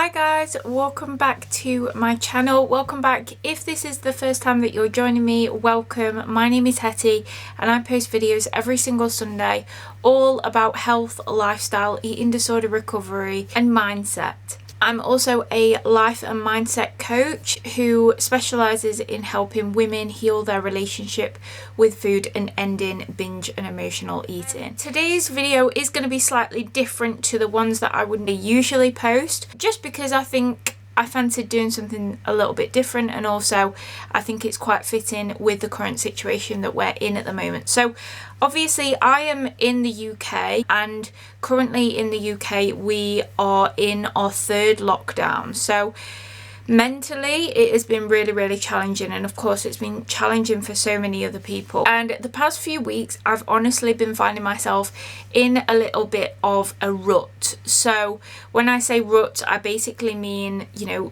Hi guys, welcome back to my channel. Welcome back. If this is the first time that you're joining me, welcome. My name is Hetty and I post videos every single Sunday all about health, lifestyle, eating disorder recovery and mindset. I'm also a life and mindset coach who specialises in helping women heal their relationship with food and ending binge and emotional eating. Today's video is going to be slightly different to the ones that I would usually post, just because I think I fancied doing something a little bit different, and also I think it's quite fitting with the current situation that we're in at the moment. So obviously I am in the UK, and currently in the UK we are in our third lockdown. So mentally it has been really challenging, and of course it's been challenging for so many other people. And the past few weeks I've honestly been finding myself in a little bit of a rut. So when I say rut, I basically mean,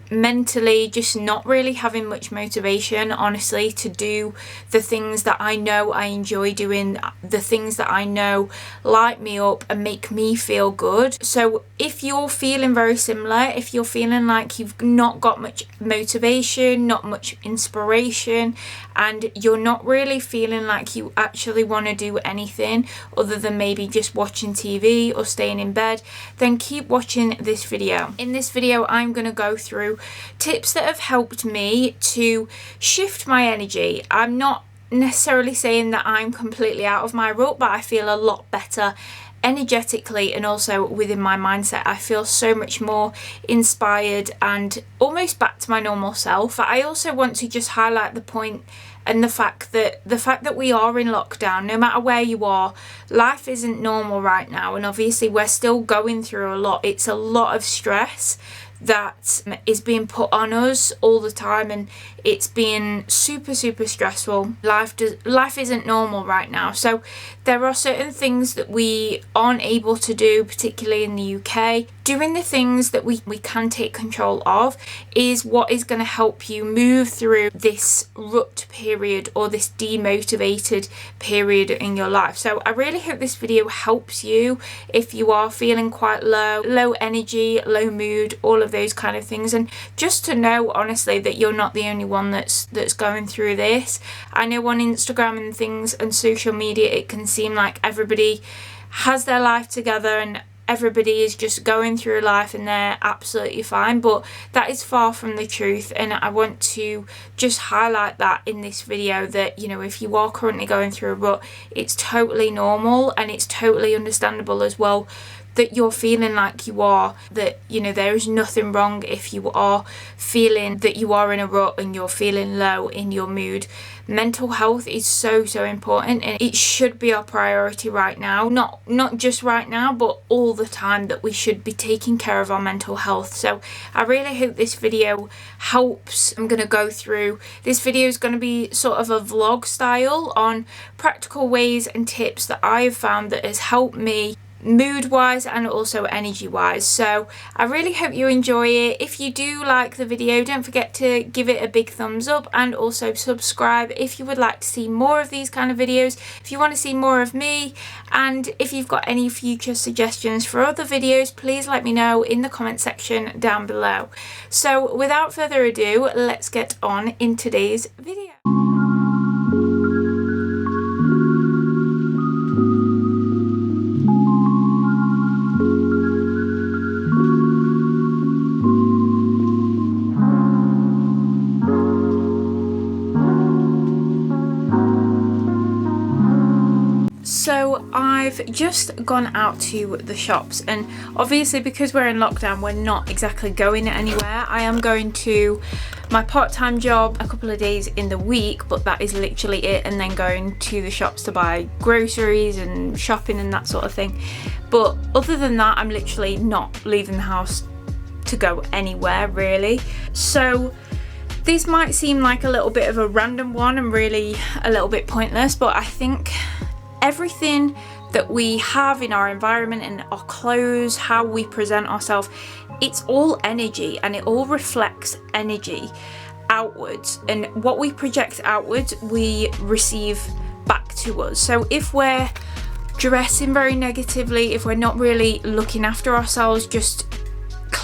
mentally just not really having much motivation, honestly, to do the things that I know I enjoy doing, the things that I know light me up and make me feel good. So if you're feeling very similar, if you're feeling like you've not got much motivation, not much inspiration, and you're not really feeling like you actually want to do anything other than maybe just watching TV or staying in bed, then keep watching this video. In this video I'm going to go through tips that have helped me to shift my energy. I'm not necessarily saying that I'm completely out of my rut, but I feel a lot better energetically, and also within my mindset. I feel so much more inspired and almost back to my normal self. I also want to just highlight the point and the fact that we are in lockdown. No matter where you are, life isn't normal right now, and obviously we're still going through a lot. It's a lot of stress that is being put on us all the time, and it's being super stressful. Life isn't normal right now, so there are certain things that we aren't able to do, particularly in the UK. Doing the things that we can take control of is what is going to help you move through this rut period, or this demotivated period in your life. So I really hope this video helps you if you are feeling quite low energy, low mood, all of those kind of things. And just to know, honestly, that you're not the only one that's going through this. I know on Instagram and things and social media it can seem like everybody has their life together and everybody is just going through life and they're absolutely fine, but that is far from the truth. And I want to just highlight that in this video, that if you are currently going through a rut, it's totally normal and it's totally understandable as well that you're feeling like you are, that there is nothing wrong if you are feeling that you are in a rut and you're feeling low in your mood. Mental health is so important, and it should be our priority right now. Not just right now, but all the time, that we should be taking care of our mental health. So I really hope this video helps. I'm going to go through, this video is going to be sort of a vlog style on practical ways and tips that I've found that has helped me mood wise and also energy wise. So I really hope you enjoy it. If you do like the video, don't forget to give it a big thumbs up, and also subscribe if you would like to see more of these kind of videos, if you want to see more of me. And if you've got any future suggestions for other videos, please let me know in the comment section down below. So without further ado, let's get on in today's video. So I've just gone out to the shops, and obviously because we're in lockdown we're not exactly going anywhere. I am going to my part-time job a couple of days in the week, but that is literally it, and then going to the shops to buy groceries and shopping and that sort of thing. But other than that, I'm literally not leaving the house to go anywhere really. So this might seem like a little bit of a random one and really a little bit pointless, but I think everything that we have in our environment and our clothes, how we present ourselves, it's all energy, and it all reflects energy outwards, and what we project outwards we receive back to us. So if we're dressing very negatively, if we're not really looking after ourselves, just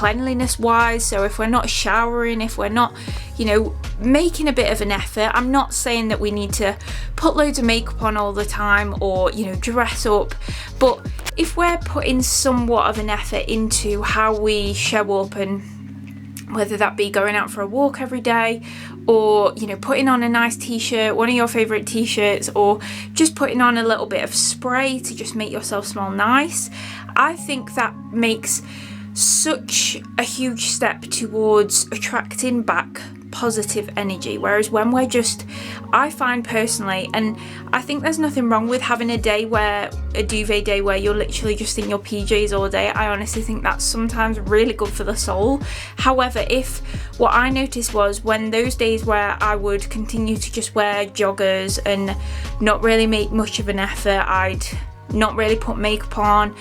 cleanliness wise. So if we're not showering, if we're not, you know, making a bit of an effort, I'm not saying that we need to put loads of makeup on all the time or, you know, dress up, but if we're putting somewhat of an effort into how we show up, and whether that be going out for a walk every day, or, you know, putting on a nice t-shirt, one of your favorite t-shirts, or just putting on a little bit of spray to just make yourself smell nice, I think that makes such a huge step towards attracting back positive energy. Whereas when we're just, I find personally, and I think there's nothing wrong with having a day where, a duvet day where you're literally just in your PJs all day. I honestly think that's sometimes really good for the soul. However, if what I noticed was when those days where I would continue to just wear joggers and not really make much of an effort, I'd not really put makeup on,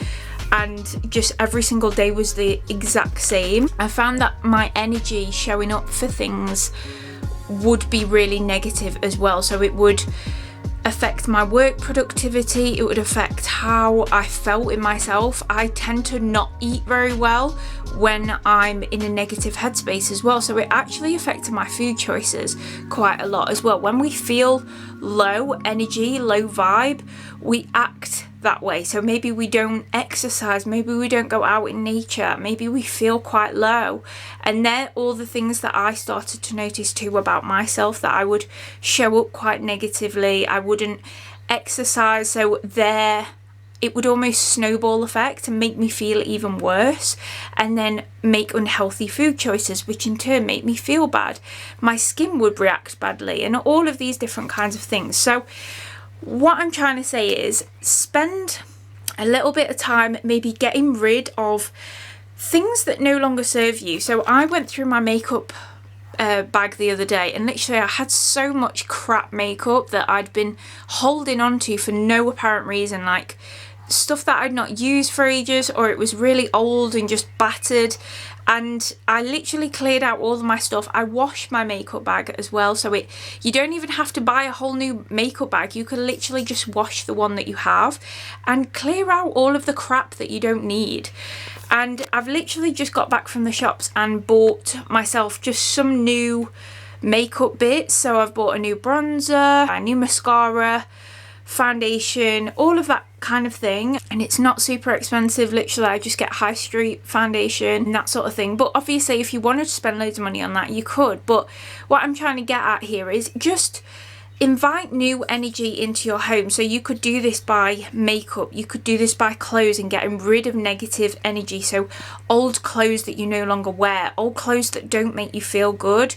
and just every single day was the exact same, I found that my energy showing up for things would be really negative as well. So it would affect my work productivity, it would affect how I felt in myself. I tend to not eat very well when I'm in a negative headspace as well, so it actually affected my food choices quite a lot as well. When we feel low energy, low vibe, we act that way. So maybe we don't exercise, maybe we don't go out in nature, maybe we feel quite low, and they're all the things that I started to notice too about myself, that I would show up quite negatively, I wouldn't exercise, so there it would almost snowball effect and make me feel even worse, and then make unhealthy food choices, which in turn make me feel bad. My skin would react badly, and all of these different kinds of things. So what I'm trying to say is spend a little bit of time maybe getting rid of things that no longer serve you. So I went through my makeup bag the other day, and literally I had so much crap makeup that I'd been holding on to for no apparent reason, like stuff that I'd not used for ages, or it was really old and just battered. And I literally cleared out all of my stuff. I washed my makeup bag as well, so you don't even have to buy a whole new makeup bag. You can literally just wash the one that you have and clear out all of the crap that you don't need. And I've literally just got back from the shops and bought myself just some new makeup bits. So I've bought a new bronzer, a new mascara, foundation, all of that kind of thing, and it's not super expensive. Literally I just get high street foundation and that sort of thing, but obviously if you wanted to spend loads of money on that you could. But what I'm trying to get at here is just invite new energy into your home. So you could do this by makeup, you could do this by clothes and getting rid of negative energy. So old clothes that you no longer wear, old clothes that don't make you feel good,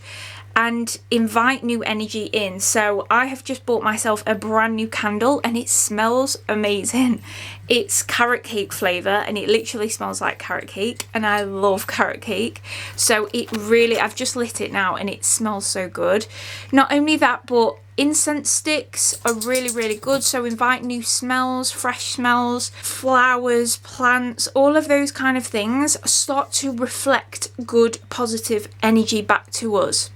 and invite new energy in. So I have just bought myself a brand new candle and it smells amazing. It's carrot cake flavour and it literally smells like carrot cake, and I love carrot cake. So it really, I've just lit it now and it smells so good. Not only that, but incense sticks are really good. So invite new smells, fresh smells, flowers, plants, all of those kind of things start to reflect good positive energy back to us.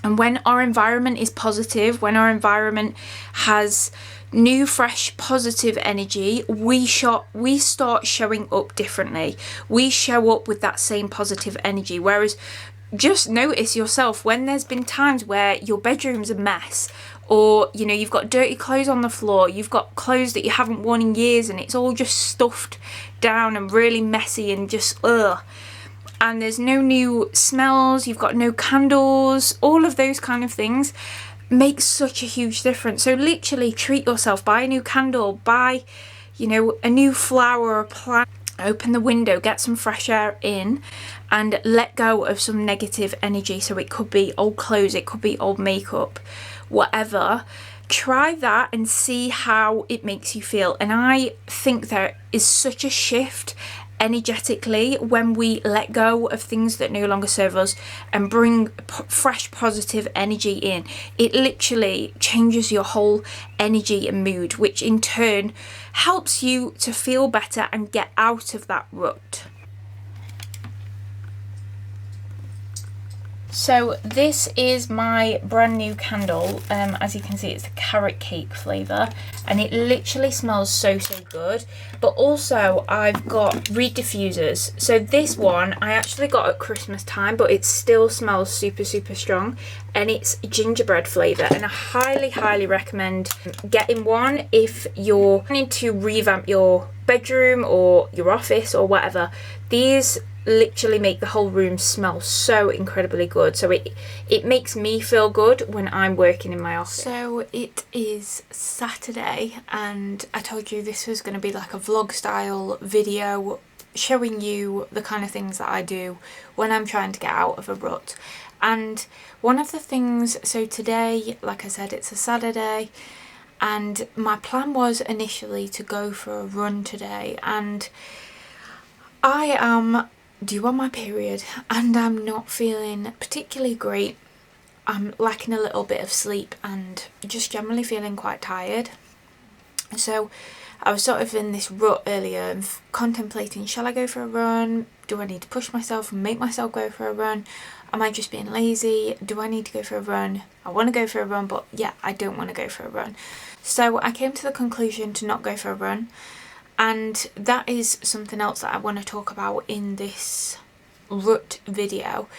And when our environment is positive, when our environment has new, fresh, positive energy, we start showing up differently. We show up with that same positive energy. Whereas just notice yourself when there's been times where your bedroom's a mess, or you know, you've got dirty clothes on the floor, you've got clothes that you haven't worn in years and it's all just stuffed down and really messy and just and there's no new smells, you've got no candles, all of those kind of things make such a huge difference. So literally treat yourself, buy a new candle, buy, you know, a new flower or a plant, open the window, get some fresh air in and let go of some negative energy. So it could be old clothes, it could be old makeup, whatever. Try that and see how it makes you feel. And I think there is such a shift energetically when we let go of things that no longer serve us and bring fresh positive energy in. It literally changes your whole energy and mood, which in turn helps you to feel better and get out of that rut. So this is my brand new candle. As you can see, it's a carrot cake flavour, and it literally smells so good. But also I've got reed diffusers. So this one I actually got at Christmas time, but it still smells super strong, and it's gingerbread flavour, and I highly recommend getting one if you're planning to revamp your bedroom or your office or whatever. These literally make the whole room smell so incredibly good, so it makes me feel good when I'm working in my office. So it is Saturday, and I told you this was going to be like a vlog style video showing you the kind of things that I do when I'm trying to get out of a rut. And one of the things, so today, like I said, it's a Saturday, and my plan was initially to go for a run today, and I am due on my period and I'm not feeling particularly great. I'm lacking a little bit of sleep and just generally feeling quite tired. So I was sort of in this rut earlier and contemplating, shall I go for a run? Do I need to push myself and make myself go for a run? Am I just being lazy? Do I need to go for a run? I want to go for a run, but yeah, I don't want to go for a run. So I came to the conclusion to not go for a run. And that is something else that I want to talk about in this rut video.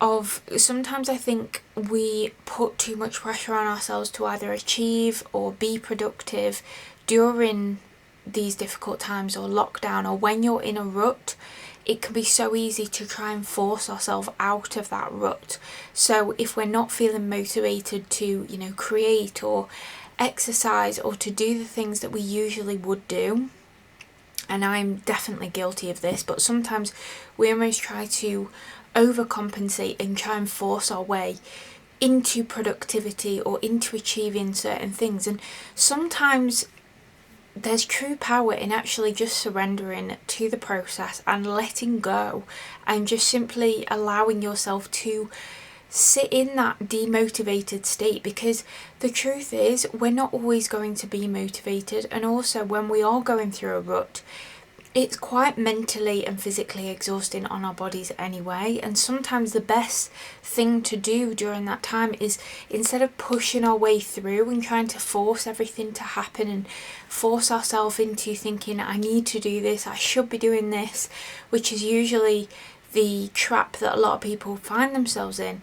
Of sometimes I think we put too much pressure on ourselves to either achieve or be productive during these difficult times or lockdown, or when you're in a rut. It can be so easy to try and force ourselves out of that rut. So if we're not feeling motivated to, create or exercise or to do the things that we usually would do, and I'm definitely guilty of this, but sometimes we almost try to overcompensate and try and force our way into productivity or into achieving certain things. And sometimes there's true power in actually just surrendering to the process and letting go, and just simply allowing yourself to sit in that demotivated state, because the truth is we're not always going to be motivated. And also when we are going through a rut, it's quite mentally and physically exhausting on our bodies anyway. And sometimes the best thing to do during that time is, instead of pushing our way through and trying to force everything to happen and force ourselves into thinking, I need to do this, I should be doing this, which is usually the trap that a lot of people find themselves in,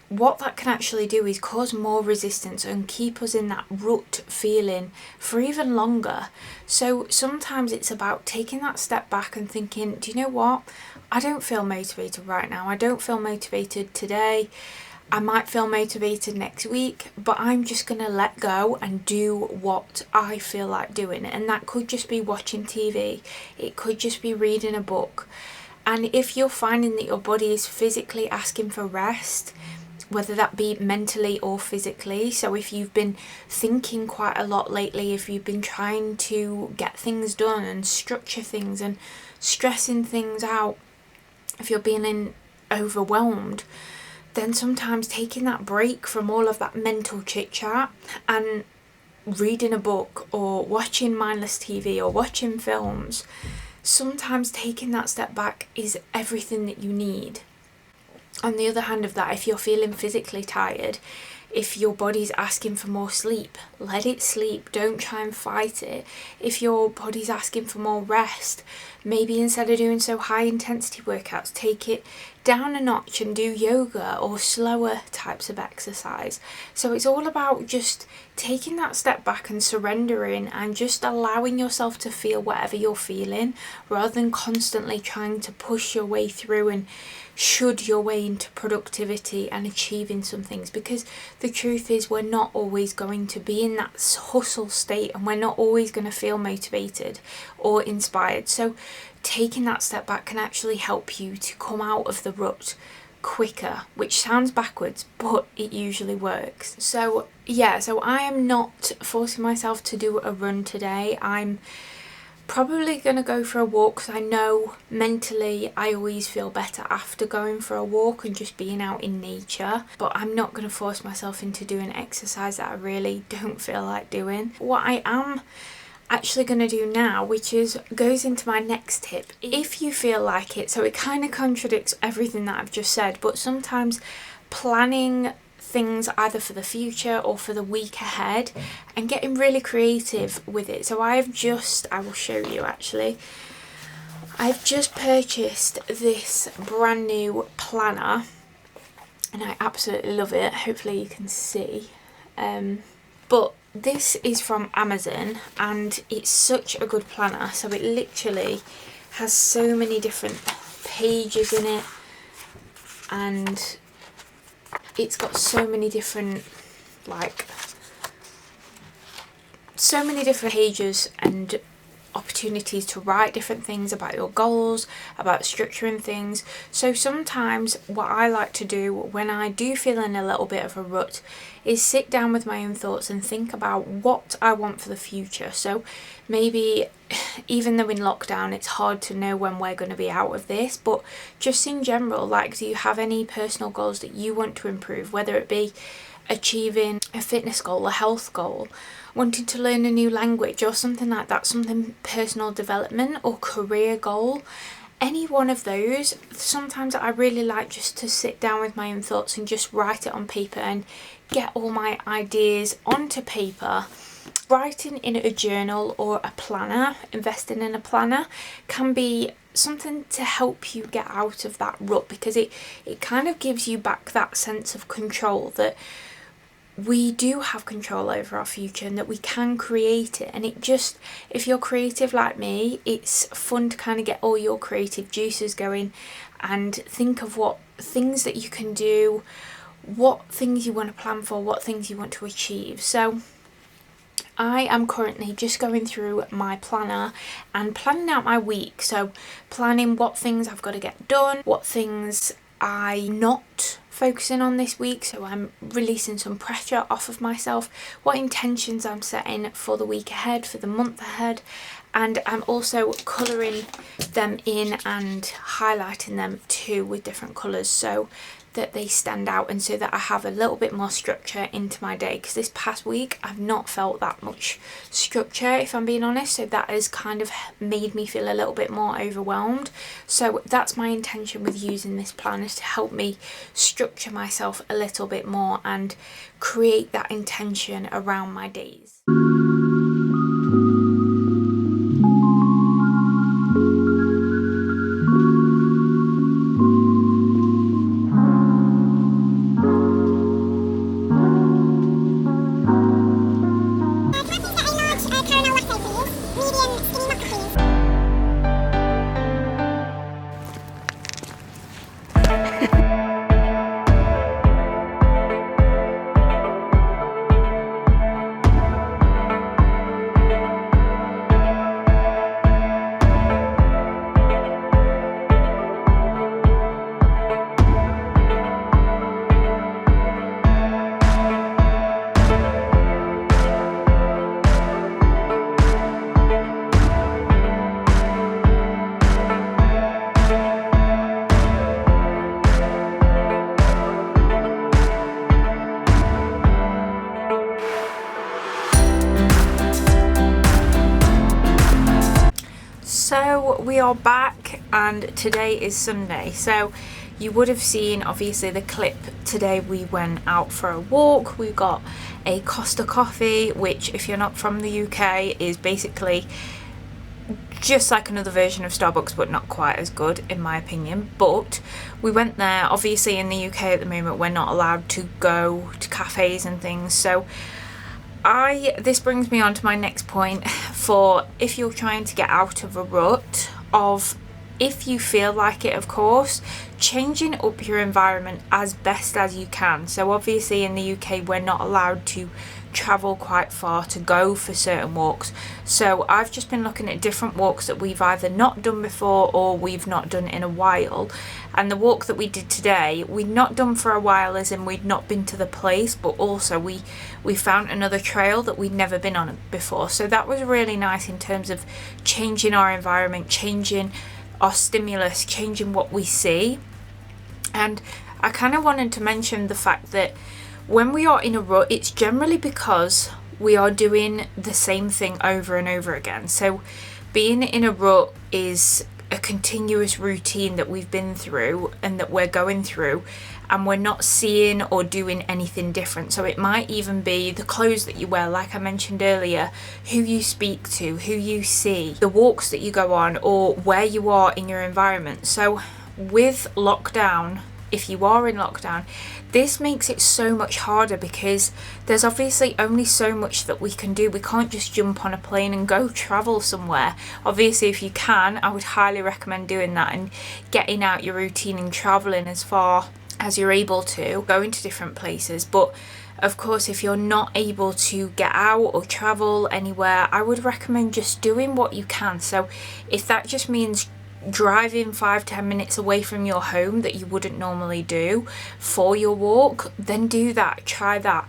what that can actually do is cause more resistance and keep us in that rut feeling for even longer. So sometimes it's about taking that step back and thinking, do you know what? I don't feel motivated right now. I don't feel motivated today. I might feel motivated next week, but I'm just going to let go and do what I feel like doing. And that could just be watching TV. It could just be reading a book. And if you're finding that your body is physically asking for rest, whether that be mentally or physically, so if you've been thinking quite a lot lately, if you've been trying to get things done and structure things and stressing things out, if you're being overwhelmed, then sometimes taking that break from all of that mental chit chat and reading a book or watching mindless TV or watching films, sometimes taking that step back is everything that you need. On the other hand of that, if you're feeling physically tired, if your body's asking for more sleep, let it sleep. Don't try and fight it. If your body's asking for more rest, maybe instead of doing so high intensity workouts, take it down a notch and do yoga or slower types of exercise. So it's all about just taking that step back and surrendering and just allowing yourself to feel whatever you're feeling, rather than constantly trying to push your way through and should your way into productivity and achieving some things. Because the truth is, we're not always going to be in that hustle state, and we're not always going to feel motivated or inspired. So taking that step back can actually help you to come out of the rut quicker, which sounds backwards, but it usually works. So I am not forcing myself to do a run today. I'm probably going to go for a walk, because I know mentally I always feel better after going for a walk and just being out in nature, but I'm not going to force myself into doing exercise that I really don't feel like doing. What I am actually going to do now, which is goes into my next tip. If you feel like it, so it kind of contradicts everything that I've just said, but sometimes planning things either for the future or for the week ahead and getting really creative with it. So I will show you actually. I've just purchased this brand new planner and I absolutely love it. Hopefully you can see. But this is from Amazon and it's such a good planner. So it literally has so many different pages in it and it's got so many different pages and opportunities to write different things about your goals, about structuring things. So sometimes what I like to do when I do feel in a little bit of a rut is sit down with my own thoughts and think about what I want for the future. So maybe even though in lockdown it's hard to know when we're going to be out of this, but just in general, like, do you have any personal goals that you want to improve, whether it be achieving a fitness goal, a health goal, wanting to learn a new language or something like that, something personal development or career goal, any one of those. Sometimes I really like just to sit down with my own thoughts and just write it on paper and get all my ideas onto paper. Writing in a journal or a planner, investing in a planner can be something to help you get out of that rut, because it kind of gives you back that sense of control, that we do have control over our future and that we can create it. And it just, if you're creative like me, it's fun to kind of get all your creative juices going and think of what things that you can do, what things you want to plan for, what things you want to achieve. So I am currently just going through my planner and planning out my week. So planning what things I've got to get done, what things I'm not focusing on this week, so I'm releasing some pressure off of myself, what intentions I'm setting for the week ahead, for the month ahead, and I'm also colouring them in and highlighting them too with different colours so that they stand out and so that I have a little bit more structure into my day, because this past week I've not felt that much structure, if I'm being honest, so that has kind of made me feel a little bit more overwhelmed. So that's my intention with using this planner, to help me structure myself a little bit more and create that intention around my days. So we are back and today is Sunday. So you would have seen obviously the clip today. We went out for a walk. We got a Costa coffee, which if you're not from the UK is basically just like another version of Starbucks, but not quite as good in my opinion. But we went there. Obviously in the UK at the moment we're not allowed to go to cafes and things, so this brings me on to my next point for if you're trying to get out of a rut of, if you feel like it, of course, changing up your environment as best as you can. So obviously in the UK we're not allowed to travel quite far to go for certain walks, so I've just been looking at different walks that we've either not done before or we've not done in a while. And the walk that we did today, we'd not done for a while, as in we'd not been to the place, but also we found another trail that we'd never been on before. So that was really nice in terms of changing our environment, changing our stimulus, changing what we see. And I kind of wanted to mention the fact that when we are in a rut, it's generally because we are doing the same thing over and over again. So being in a rut is a continuous routine that we've been through and that we're going through, and we're not seeing or doing anything different. So it might even be the clothes that you wear, like I mentioned earlier, who you speak to, who you see, the walks that you go on, or where you are in your environment. So with lockdown, if you are in lockdown, this makes it so much harder because there's obviously only so much that we can do. We can't just jump on a plane and go travel somewhere. Obviously, if you can, I would highly recommend doing that and getting out your routine and traveling as far as you're able to, going to different places. But of course, if you're not able to get out or travel anywhere, I would recommend just doing what you can. So if that just means driving 5-10 minutes away from your home that you wouldn't normally do for your walk, then do that. Try that.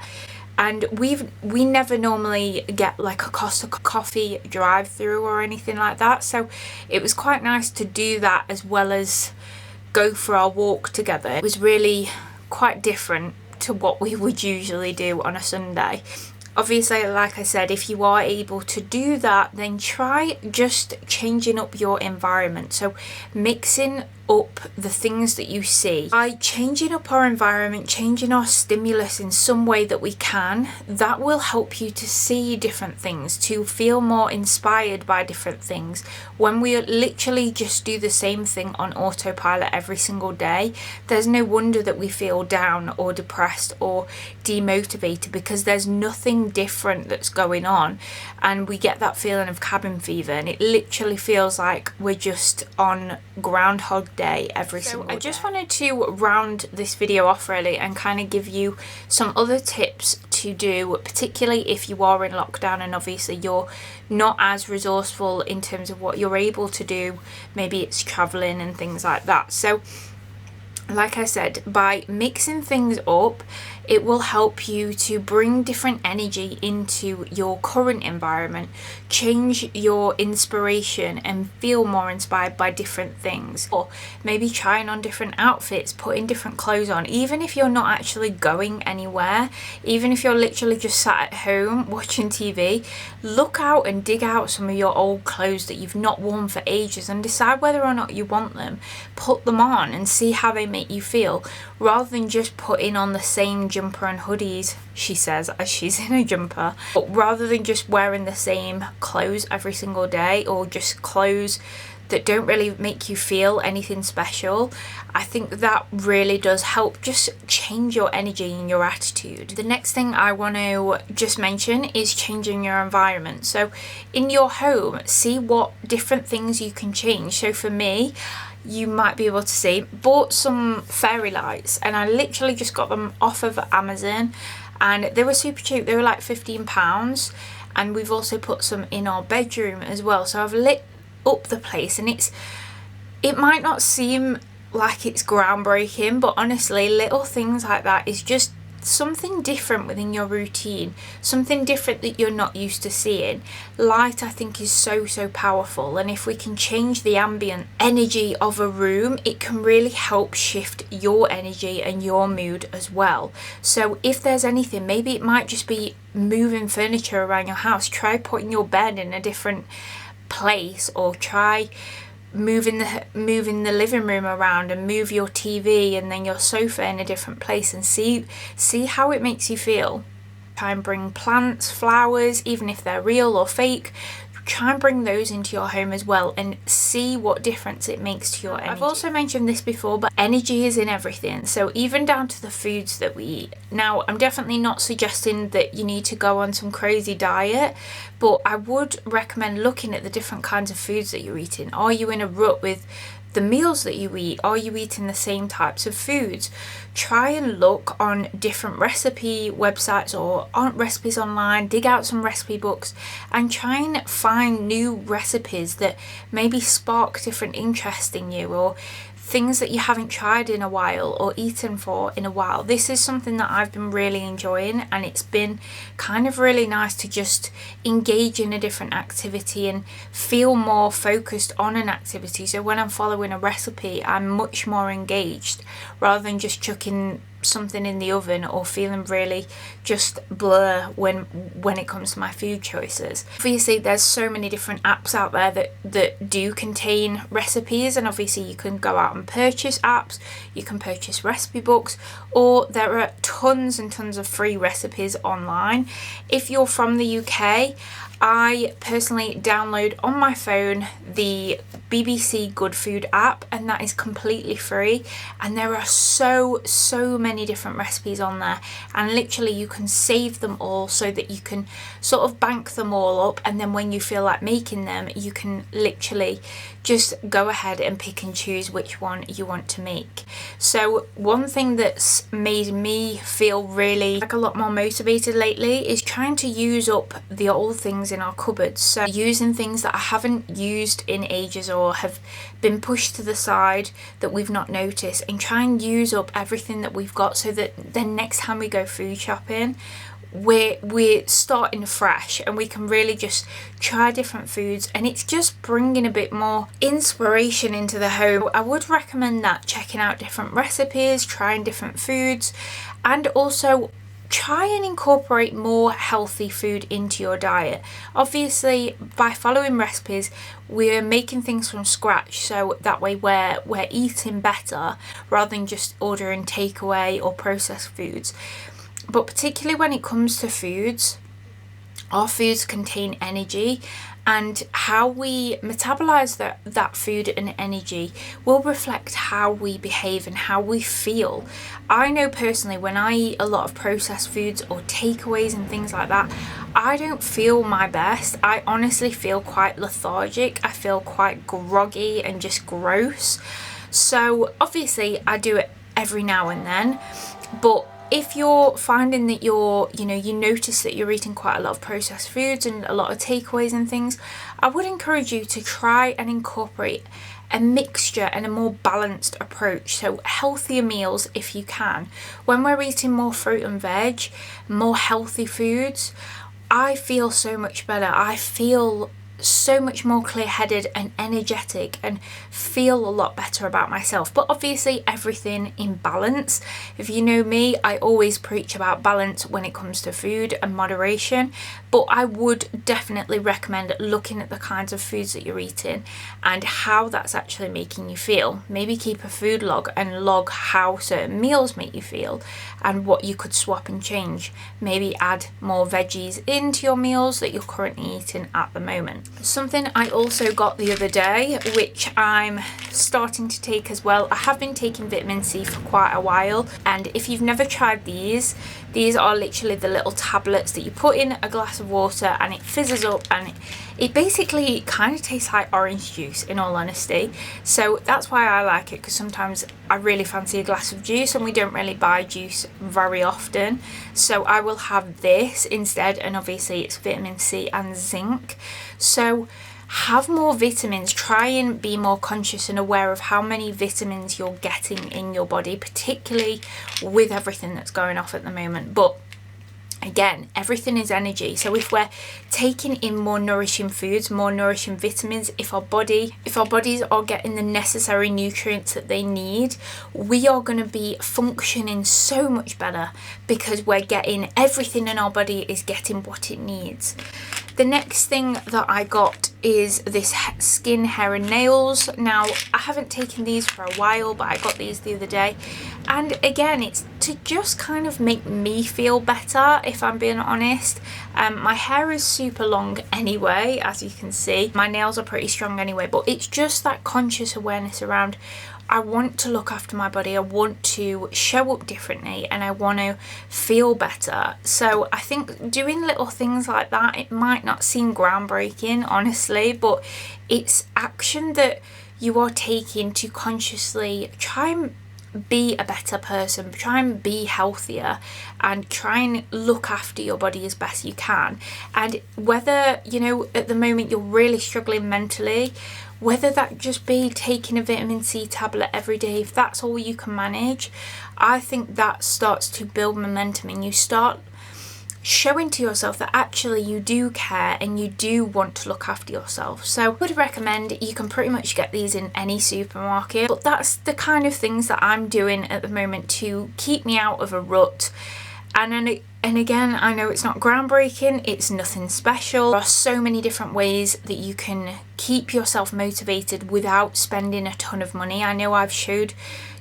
And we never normally get like a Costa Coffee drive through or anything like that, so it was quite nice to do that as well as go for our walk together. It was really quite different to what we would usually do on a Sunday. Obviously, like I said, if you are able to do that, then try just changing up your environment. So mixing up the things that you see. By changing up our environment, changing our stimulus in some way that we can, that will help you to see different things, to feel more inspired by different things. When we literally just do the same thing on autopilot every single day, there's no wonder that we feel down or depressed or demotivated, because there's nothing different that's going on, and we get that feeling of cabin fever, and it literally feels like we're just on Groundhog Day every single day. I just wanted to round this video off really and kind of give you some other tips to do, particularly if you are in lockdown and obviously you're not as resourceful in terms of what you're able to do. Maybe it's traveling and things like that. So like I said, by mixing things up, it will help you to bring different energy into your current environment, change your inspiration and feel more inspired by different things. Or maybe trying on different outfits, putting different clothes on, even if you're not actually going anywhere, even if you're literally just sat at home watching TV, look out and dig out some of your old clothes that you've not worn for ages and decide whether or not you want them. Put them on and see how they make you feel, rather than just putting on the same jumper and hoodies, she says as she's in a jumper, but rather than just wearing the same clothes every single day, or just clothes that don't really make you feel anything special. I think that really does help just change your energy and your attitude. The next thing I want to just mention is changing your environment. So in your home, see what different things you can change. So for me, you might be able to see, bought some fairy lights, and I literally just got them off of Amazon, and they were super cheap. They were like £15, and we've also put some in our bedroom as well. So I've lit up the place, and it might not seem like it's groundbreaking, but honestly, little things like that is just something different within your routine, something different that you're not used to seeing. Light, I think, is so powerful, and if we can change the ambient energy of a room, it can really help shift your energy and your mood as well. So if there's anything, maybe it might just be moving furniture around your house. Try putting your bed in a different place, or try moving the living room around, and move your TV and then your sofa in a different place, and see how it makes you feel. Try and bring plants, flowers, even if they're real or fake. Try and bring those into your home as well, and see what difference it makes to your energy. I've also mentioned this before, but energy is in everything, so even down to the foods that we eat. Now, I'm definitely not suggesting that you need to go on some crazy diet, but I would recommend looking at the different kinds of foods that you're eating. Are you in a rut with the meals that you eat? Are you eating the same types of foods? Try and look on different recipe websites or on recipes online, dig out some recipe books, and try and find new recipes that maybe spark different interest in you, or things that you haven't tried in a while or eaten for in a while. This is something that I've been really enjoying, and it's been kind of really nice to just engage in a different activity and feel more focused on an activity. So when I'm following a recipe, I'm much more engaged, rather than just chucking something in the oven or feeling really just blur when it comes to my food choices. Obviously there's so many different apps out there that do contain recipes, and obviously you can go out and purchase apps, you can purchase recipe books, or there are tons and tons of free recipes online. If you're from the UK, I personally download on my phone the BBC Good Food app, and that is completely free, and there are so many different recipes on there, and literally you can save them all so that you can sort of bank them all up, and then when you feel like making them, you can literally just go ahead and pick and choose which one you want to make. So one thing that's made me feel really like a lot more motivated lately is trying to use up the old things in our cupboards. So using things that I haven't used in ages or have been pushed to the side that we've not noticed, and try and use up everything that we've got so that then next time we go food shopping, we're starting fresh and we can really just try different foods, and it's just bringing a bit more inspiration into the home. I would recommend that, checking out different recipes, trying different foods, and also try and incorporate more healthy food into your diet. Obviously by following recipes we're making things from scratch, so that way we're eating better rather than just ordering takeaway or processed foods. But particularly when it comes to foods, our foods contain energy, and how we metabolize that food and energy will reflect how we behave and how we feel. I know personally when I eat a lot of processed foods or takeaways and things like that, I don't feel my best. I honestly feel quite lethargic. I feel quite groggy and just gross. So obviously I do it every now and then, but if you're finding that you notice that you're eating quite a lot of processed foods and a lot of takeaways and things, I would encourage you to try and incorporate a mixture and a more balanced approach. So healthier meals if you can. When we're eating more fruit and veg, more healthy foods, I feel so much better. I feel so much more clear-headed and energetic and feel a lot better about myself. But obviously everything in balance. If you know me, I always preach about balance when it comes to food and moderation, but I would definitely recommend looking at the kinds of foods that you're eating and how that's actually making you feel. Maybe keep a food log and log how certain meals make you feel and what you could swap and change. Maybe add more veggies into your meals that you're currently eating at the moment. Something I also got the other day, which I'm starting to take as well. I have been taking vitamin C for quite a while, and if you've never tried these are literally the little tablets that you put in a glass of water and it fizzes up, and it basically kind of tastes like orange juice, in all honesty. So that's why I like it, because sometimes I really fancy a glass of juice and we don't really buy juice very often. So I will have this instead, and obviously it's vitamin C and zinc. So have more vitamins. Try and be more conscious and aware of how many vitamins you're getting in your body, particularly with everything that's going off at the moment. But again, everything is energy. So if we're taking in more nourishing foods, more nourishing vitamins, if our bodies are getting the necessary nutrients that they need, we are going to be functioning so much better, because we're getting everything in our body is getting what it needs. The next thing that I got is this skin, hair and nails. Now, I haven't taken these for a while, but I got these the other day. And again, it's to just kind of make me feel better, if I'm being honest. My hair is super long anyway, as you can see. My nails are pretty strong anyway, but it's just that conscious awareness around, I want to look after my body, I want to show up differently, and I want to feel better. So I think doing little things like that, it might not seem groundbreaking, honestly, but it's action that you are taking to consciously try and be a better person, try and be healthier, and try and look after your body as best you can. And whether, at the moment you're really struggling mentally, whether that just be taking a vitamin C tablet every day, if that's all you can manage, I think that starts to build momentum, and you start showing to yourself that actually you do care and you do want to look after yourself. So I would recommend, you can pretty much get these in any supermarket, but that's the kind of things that I'm doing at the moment to keep me out of a rut. And again, I know it's not groundbreaking, it's nothing special. There are so many different ways that you can keep yourself motivated without spending a ton of money. I know I've showed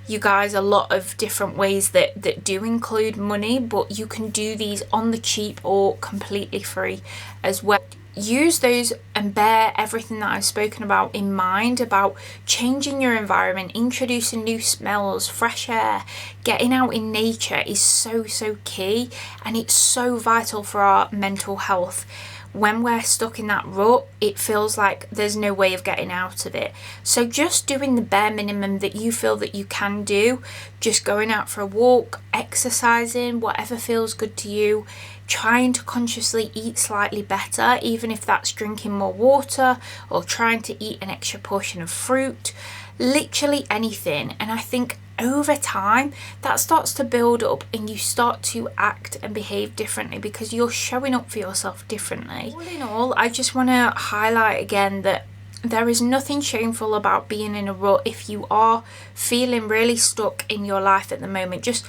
you guys a lot of different ways that do include money, but you can do these on the cheap or completely free as well. Use those and bear everything that I've spoken about in mind, about changing your environment, introducing new smells, fresh air, getting out in nature is so key, and it's so vital for our mental health. When we're stuck in that rut, it feels like there's no way of getting out of it. So just doing the bare minimum that you feel that you can do, just going out for a walk, exercising, whatever feels good to you, trying to consciously eat slightly better, even if that's drinking more water or trying to eat an extra portion of fruit, literally anything. And I think over time that starts to build up and you start to act and behave differently because you're showing up for yourself differently. All in all, I just want to highlight again that there is nothing shameful about being in a rut. If you are feeling really stuck in your life at the moment, just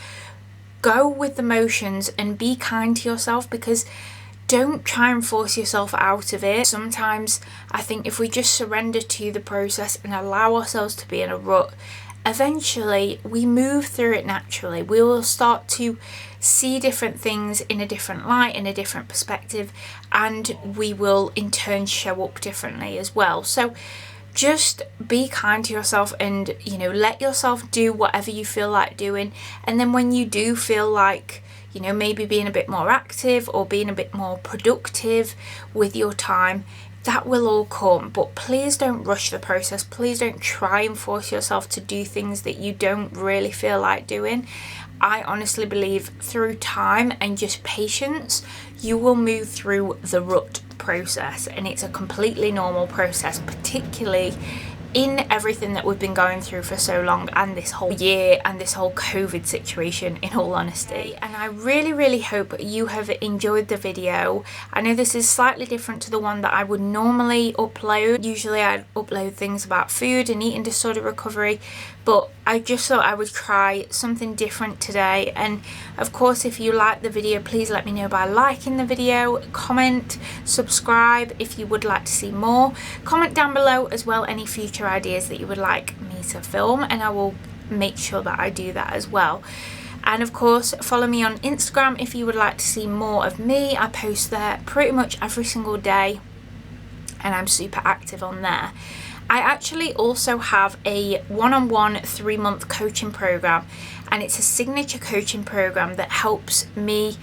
go with the motions and be kind to yourself, because don't try and force yourself out of it. Sometimes I think if we just surrender to the process and allow ourselves to be in a rut, eventually we move through it naturally. We will start to see different things in a different light, in a different perspective, and we will in turn show up differently as well. So just be kind to yourself and, let yourself do whatever you feel like doing. And then when you do feel like, maybe being a bit more active or being a bit more productive with your time, that will all come. But please don't rush the process. Please don't try and force yourself to do things that you don't really feel like doing. I honestly believe through time and just patience, you will move through the rut process, and it's a completely normal process, particularly in everything that we've been going through for so long, and this whole year and this whole COVID situation, in all honesty. And I really hope you have enjoyed the video. I know this is slightly different to the one that I would normally upload. Usually I'd upload things about food and eating disorder recovery, but I just thought I would try something different today. And of course, if you like the video, please let me know by liking the video, comment, subscribe if you would like to see more. Comment down below as well any future ideas that you would like me to film, and I will make sure that I do that as well. And of course, follow me on Instagram if you would like to see more of me. I post there pretty much every single day, and I'm super active on there. I actually also have a one-on-one 3-month coaching program, and it's a signature coaching program that helps me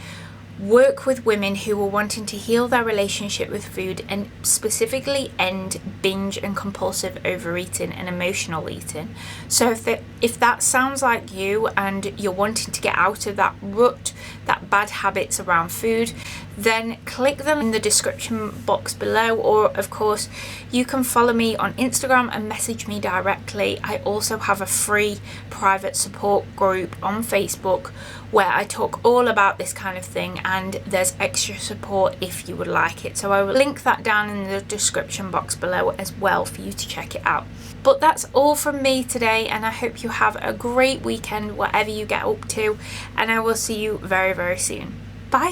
work with women who are wanting to heal their relationship with food and specifically end binge and compulsive overeating and emotional eating. So if that sounds like you and you're wanting to get out of that rut, that bad habits around food, then click them in the description box below, or of course you can follow me on Instagram and message me directly. I also have a free private support group on Facebook where I talk all about this kind of thing, and there's extra support if you would like it. So I will link that down in the description box below as well for you to check it out. But that's all from me today, and I hope you have a great weekend whatever you get up to, and I will see you very soon. Bye.